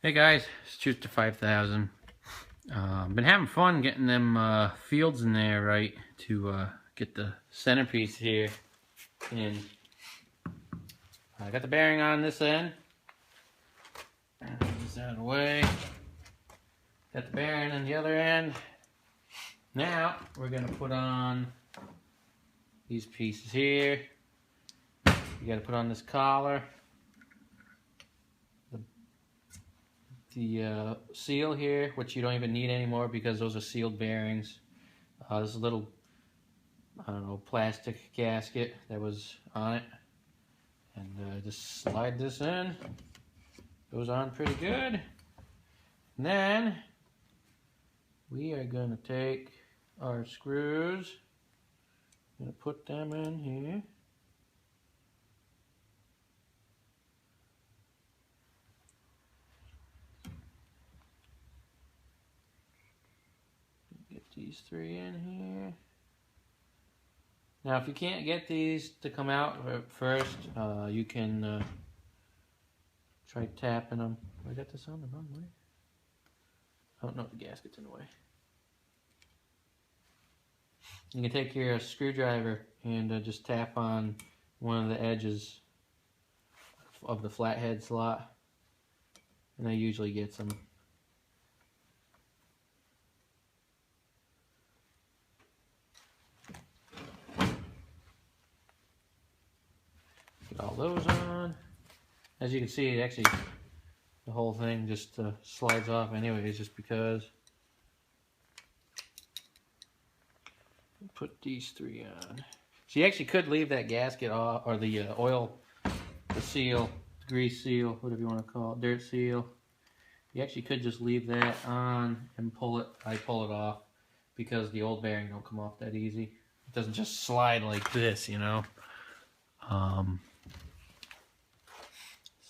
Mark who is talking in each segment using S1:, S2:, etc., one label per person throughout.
S1: Hey guys, it's Juice 5000. Been having fun getting them fields in there right to get the centerpiece here in. I got the bearing on this end. Move this out of the way. Got the bearing on the other end. Now we're gonna put on these pieces here. You gotta put on this collar. The seal here, which you don't even need anymore because those are sealed bearings. There's a little, I don't know, plastic gasket that was on it. And just slide this in. Goes on pretty good. And then we are going to take our screws. I'm going to put them in here. Get these three in here. Now if you can't get these to come out at first, you can try tapping them. I got this on the wrong way. Oh no, the gasket's in the way. You can take your screwdriver and just tap on one of the edges of the flathead slot, and that usually gets them. Get all those on. As you can see, actually, the whole thing just slides off anyways, just because. Put these three on. So you actually could leave that gasket off, or the oil, the seal, the grease seal, whatever you want to call it, dirt seal. You actually could just leave that on and pull it. I pull it off because the old bearing don't come off that easy. It doesn't just slide like this, you know.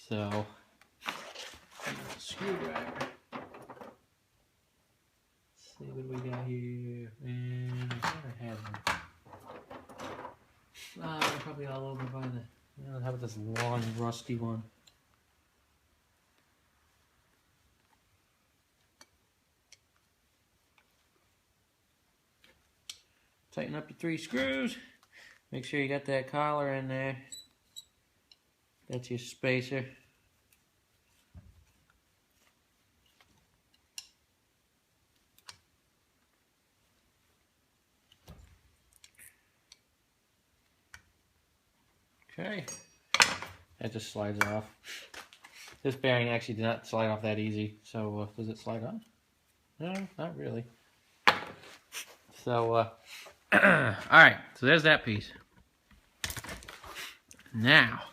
S1: So screwdriver. Let's see what we got here. And I thought I had one. They're probably all over by the. How about this long, rusty one? Tighten up your 3 screws. Make sure you got that collar in there. That's your spacer. Okay, that just slides off. This bearing actually did not slide off that easy, so does it slide on? No, not really. So, alright, so there's that piece. Now,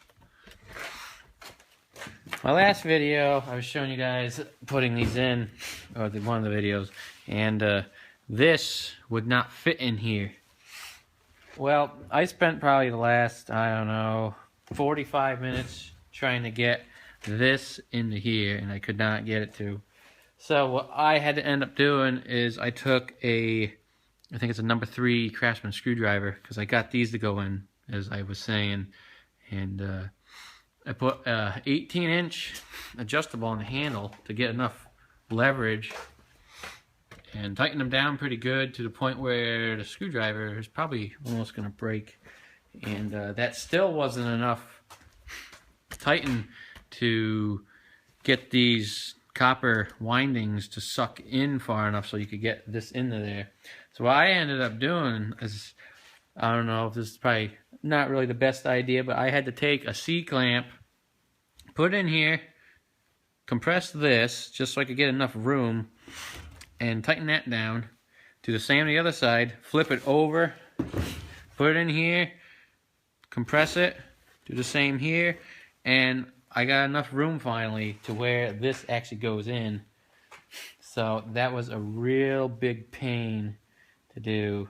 S1: my last video, I was showing you guys putting these in, or one of the videos, and this would not fit in here. Well, I spent probably the last, I don't know, 45 minutes trying to get this into here, and I could not get it to. So what I had to end up doing is I took I think it's a number 3 Craftsman screwdriver, because I got these to go in, as I was saying, and I put a 18-inch adjustable on the handle to get enough leverage, and tighten them down pretty good to the point where the screwdriver is probably almost going to break. And that still wasn't enough tighten to get these copper windings to suck in far enough so you could get this into there. So what I ended up doing is, I don't know if this is probably not really the best idea, but I had to take a C-clamp, put it in here, compress this just so I could get enough room, and tighten that down. Do the same on the other side. Flip it over, put it in here, compress it, do the same here, and I got enough room finally to where this actually goes in. So that was a real big pain to do.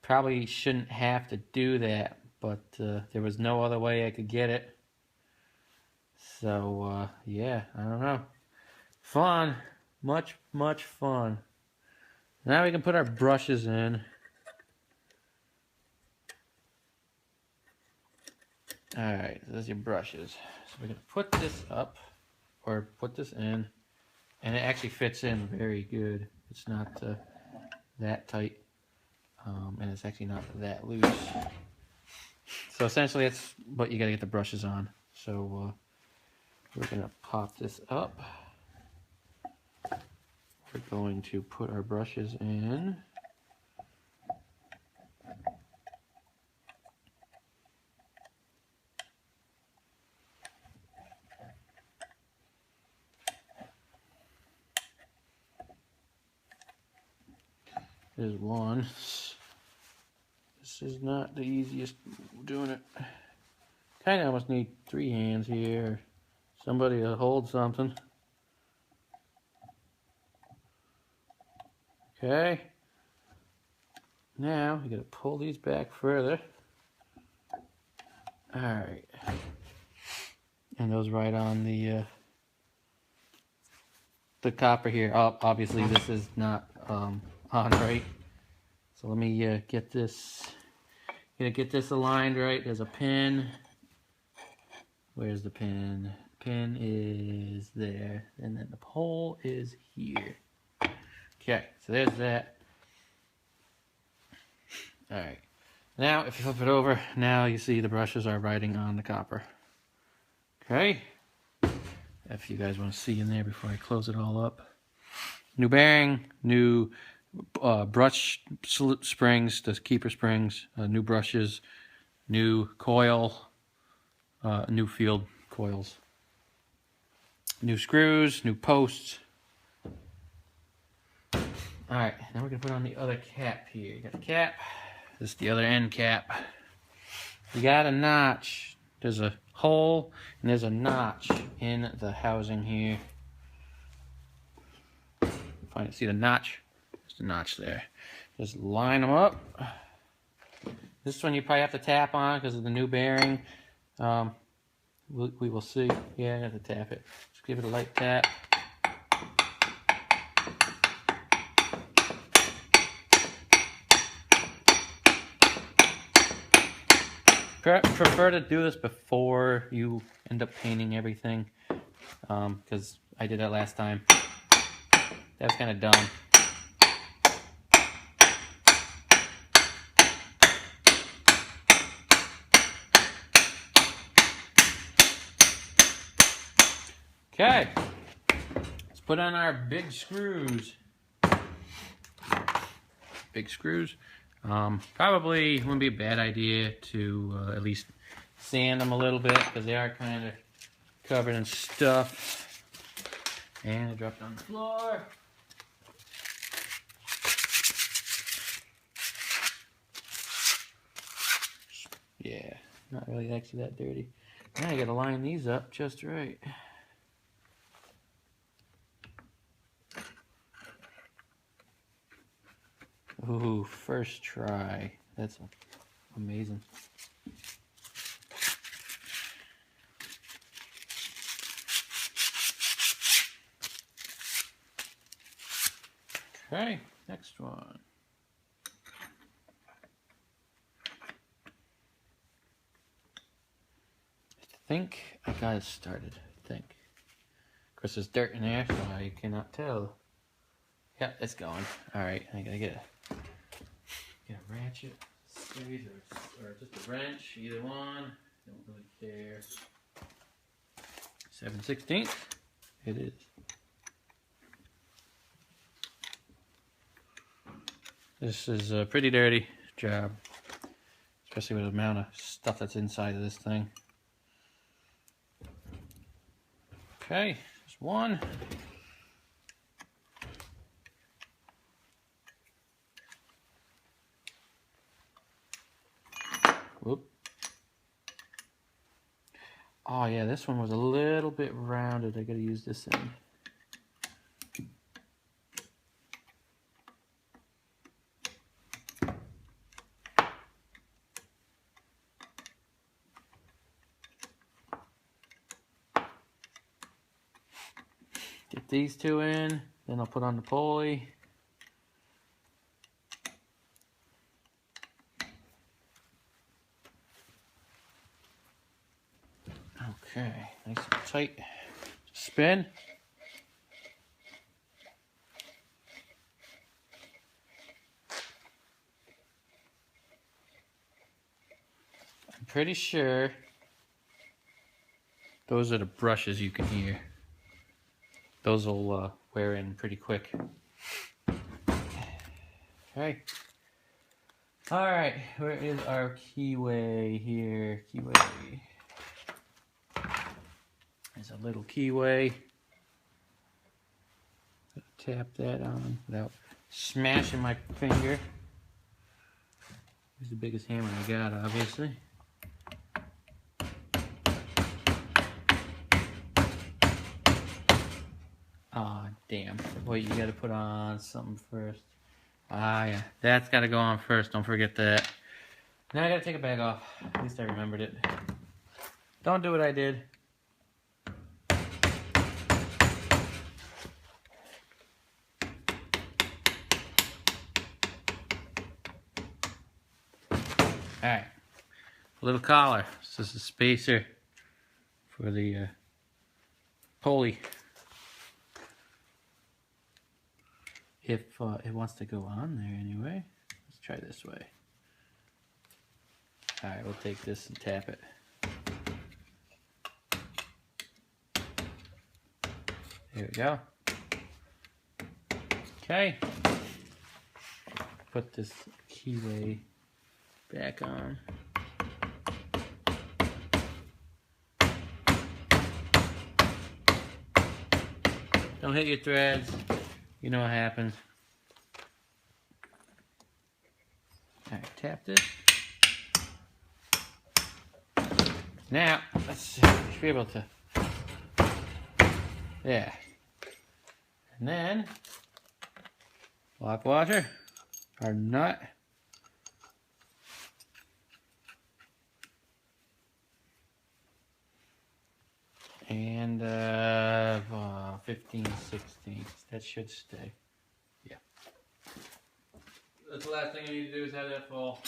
S1: Probably shouldn't have to do that, but there was no other way I could get it. So yeah, I don't know. Fun. Much fun. Now we can put our brushes in. Alright, so there's your brushes. So we're going to put this up. or put this in, and it actually fits in very good. It's not that tight, and it's actually not that loose. So essentially that's what you gotta get the brushes on. So we're gonna pop this up. We're going to put our brushes in. There's one. This is not the easiest doing it. Kind of almost need 3 hands here. Somebody to hold something. Okay. Now you gotta pull these back further. All right. And those right on the copper here. Obviously this is not on right. So let me get this. Get this aligned right. There's a pin. Where's the pin? Pin is there, and then the pole is here. Okay, so there's that. All right. Now, if you flip it over, now you see the brushes are riding on the copper. Okay. If you guys want to see in there before I close it all up. New bearing, new brush springs, the keeper springs, new brushes, new coil, new field coils, new screws, new posts. All right, now we're gonna put on the other cap here. You got the cap. This is the other end cap. You got a notch. There's a hole and there's a notch in the housing here. Find it. See the notch? There's the notch there. Just line them up. This one you probably have to tap on because of the new bearing. We will see. Yeah, I have to tap it. Just give it a light tap. Prefer to do this before you end up painting everything, because I did that last time. That was kind of dumb. Okay, let's put on our big screws. Big screws. Probably wouldn't be a bad idea to at least sand them a little bit because they are kind of covered in stuff. And I dropped on the floor. Yeah, not really actually that dirty. Now I gotta line these up just right. Ooh, first try. That's amazing. Okay, next one. I think I got it started. I think. Of course, there's dirt in there, so you cannot tell. Yeah, it's going. All right, I gotta get a ratchet, squeeze, or just a wrench, either one. Don't really care. 7/16. It is. This is a pretty dirty job, especially with the amount of stuff that's inside of this thing. Okay, there's one. Whoop. Oh yeah, this one was a little bit rounded. I gotta use this end. Get these two in, then I'll put on the pulley. Okay, nice and tight. spin. I'm pretty sure those are the brushes you can hear. Those will wear in pretty quick. Okay. Alright, where is our keyway here? Keyway. There's a little keyway. Tap that on without smashing my finger. Here's the biggest hammer I got, obviously. Aw, damn. Wait, you gotta put on something first. Ah, yeah. That's gotta go on first. Don't forget that. Now I gotta take it back off. At least I remembered it. Don't do what I did. Alright. A little collar. This is a spacer for the pulley. If it wants to go on there anyway. Let's try this way. Alright, we'll take this and tap it. There we go. Okay. Put this keyway back on. Don't hit your threads. You know what happens. Alright, tap this. Now, let's see. We should be able to. Yeah. And then, lock washer, our nut. And 15/16. That should stay. Yeah. That's the last thing I need to do is have that fall.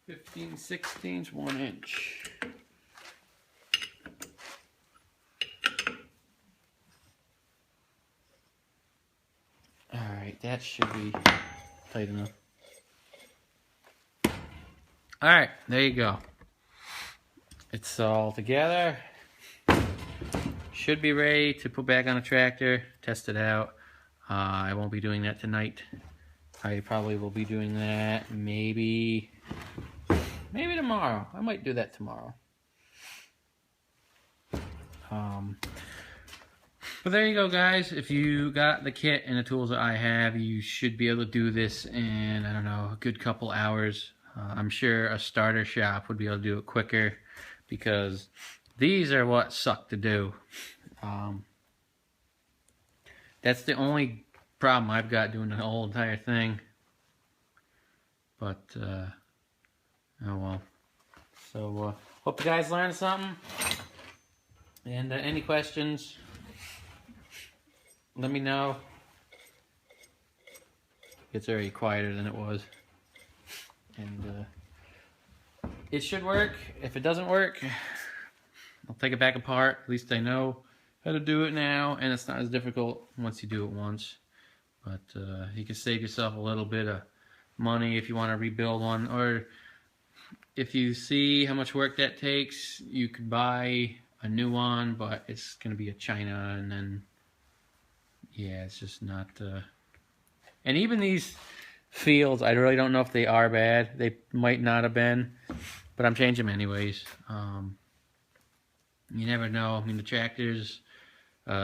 S1: 15/16, 1 inch. Alright, that should be tight enough. Alright, there you go. It's all together. Should be ready to put back on a tractor, test it out. I won't be doing that tonight. I probably will be doing that maybe tomorrow. I might do that tomorrow. But there you go, guys. If you got the kit and the tools that I have, you should be able to do this in, I don't know, a good couple hours. I'm sure a starter shop would be able to do it quicker, because these are what suck to do. That's the only problem I've got doing the whole entire thing. But, oh well. So, hope you guys learned something. And any questions, let me know. It's already quieter than it was. And it should work. If it doesn't work, I'll take it back apart. At least I know how to do it now, and it's not as difficult once you do it once. But you can save yourself a little bit of money if you want to rebuild one, or if you see how much work that takes, you could buy a new one, but it's going to be a China, and then yeah, it's just not and even these fields, I really don't know if they are bad. They might not have been, but I'm changing them anyways. You never know. I mean, the tractor's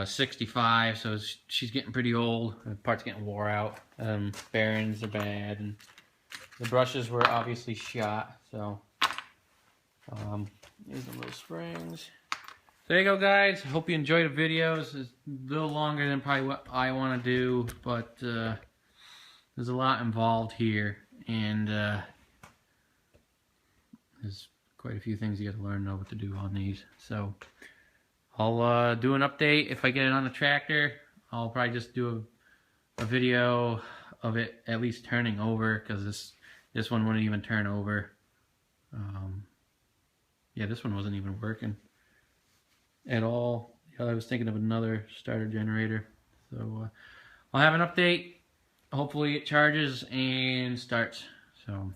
S1: 65, so she's getting pretty old. The parts getting wore out. Bearings are bad, and the brushes were obviously shot. So here's the little springs. There you go, guys. Hope you enjoyed the videos. It's a little longer than probably what I want to do, but there's a lot involved here, and there's quite a few things you got to learn, know what to do on these. So I'll do an update if I get it on the tractor. I'll probably just do a video of it at least turning over, because this one wouldn't even turn over. Yeah, this one wasn't even working at all. I was thinking of another starter generator. So I'll have an update. Hopefully it charges and starts. So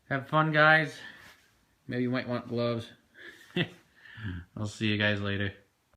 S1: have fun, guys. Maybe you might want gloves. I'll see you guys later.